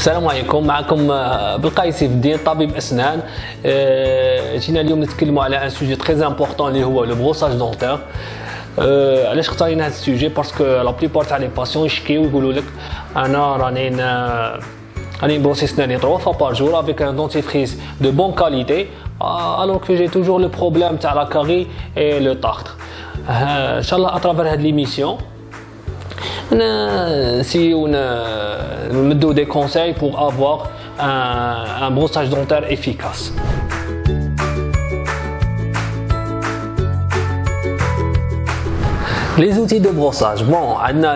السلام عليكم. معكم بالقاي سيف الدين طبيب اسنان. جينا اليوم نتكلموا على ان سوجي تري امبورطون اللي هو لو بروساج دونتير. علاش اختارينا هذا السوجي؟ باسكو لا بليبار تاع لي باسيون يشكيو يقولوا لك انا راني نبروسي سناني 3 fois par jour avec un dentifrice de bonne qualité alors que j'ai toujours le problème تاع لا كاري et le tartre. ان شاء الله اترافير هاد ليميسيون نسيو نمدو دي كونساي pour avoir un brossage dentaire efficace. Les outils de brossage. Bon, عندنا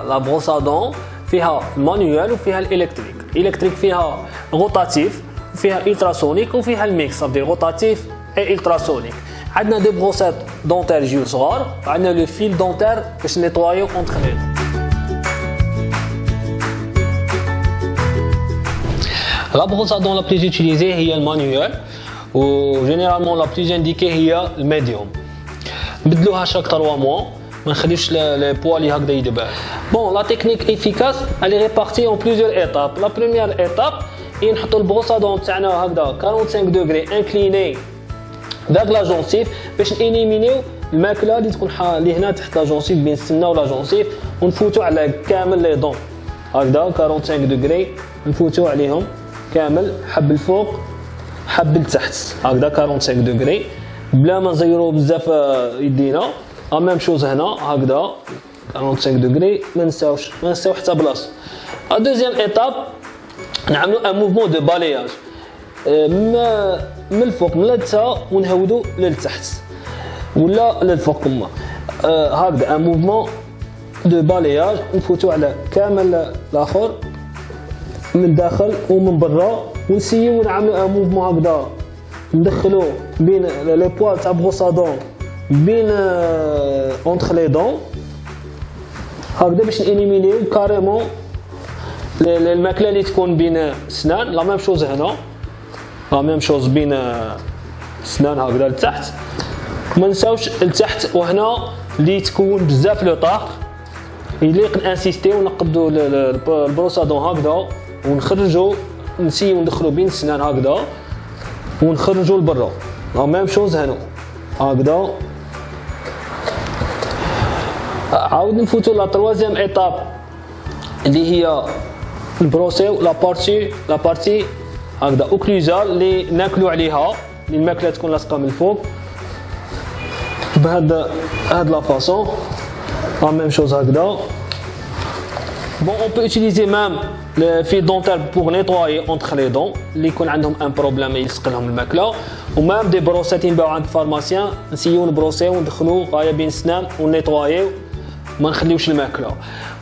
la brosse à dents فيها manuel وفيها الالكتريك. الالكتريك فيها روتاتيف وفيها التراسونيك وفيها الميكس، صافي روتاتيف اي التراسونيك. عندنا دي بروسات دونتير جيو صغار، عندنا لو فيل دونتير باش نيطوايو اونتر لي دون. La brosse à dents la plus utilisée هي المانيوال، و généralement la plus indiquée هي الميديوم. نبدلوها chaque 3 mois، ما نخليوش لي بوالي هكذا يدبر. Bon, la technique efficace elle est répartie en plusieurs étapes. La première étape هي نحطوا البروس à dents تاعنا هكذا 45 degrés incliné vers la gencive باش نإليمينيو الماكله اللي تكون اللي هنا تحت لا جونسيف بين السنه ولا جونسيف، ونفوتوا على كامل لي دون هكذا 45 degrés نفوتوا عليهم كامل، حب الفوق حب التحت هكذا 45 degrés بلا ما نزيروا بزاف يدينا. ميم شوز هنا هكذا 45 degrés، ما نساو حتى بلاصه. لا دوزيام ايتاب نعملوا ان موفمون دو بالياج من الفوق من التحت ونهودوا للتحت ولا للفوق كما هكذا ان موفمون دو بالياج، نفوتوا على كامل الاخر من الداخل ومن برا، ونسيو نعملوا ان موفمون هكذا ندخلوا بين لي بوال تاع بروس à dents بين اونتر لي دون هكذا باش نإليمينيو كاريمون الماكله اللي تكون بين السنان. لا ميم شوز هنا، لا ميم شوز بين السنان هكذا لتحت، ما نساوش لتحت. وهنا اللي تكون بزاف لو طاق يليق انسيستي ونقبضوا البروس à dents هكذا ونخرجوا، نسيو ندخلوا بين السنان هكذا ونخرجوا لبرا. لا ميم شوز هنا هكذا. عاود نفوتوا لا تروازيام ايتاب اللي هي نبروسيو لا بارتي هكذا اوكلوزال اللي ناكلوا عليها، اللي الماكله تكون لاصقه من الفوق بهاد لا فاصون. لا ميم شوز هكذا. Bon, on peut utiliser même le fil dentaire pour nettoyer entre les dents اللي يكون عندهم ان بروبليم يلصق لهم الماكله، ومام دي بروسات ينباعوا عند الفارماسيان نسيو نبروسيو وندخلوا غايه بين السنان ونيطوايو ما نخليوش الماكله.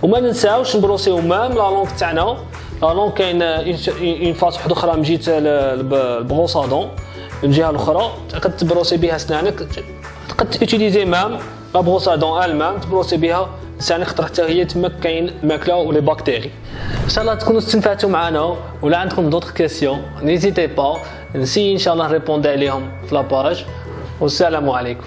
وما ننساوش نبروسيو مام لا لونغ تاعنا. لا لونغ كاين اون فاس واحده اخرى من جهه البروس à dents من الجهه الاخرى تقدر تبروسي بها اسنانك، تقدر تيوتيليزي مام لا بروس à dents المام تبروسي بها لسانك خاطر حتى هي تما كاين الماكله ولي باكتيري. ان شاء الله تكونوا استنفعتوا معنا، ولا عندكم دوطخ كيسيون نيزيتي با نسي ان شاء الله نريبوندي عليهم في لاباج. والسلام عليكم.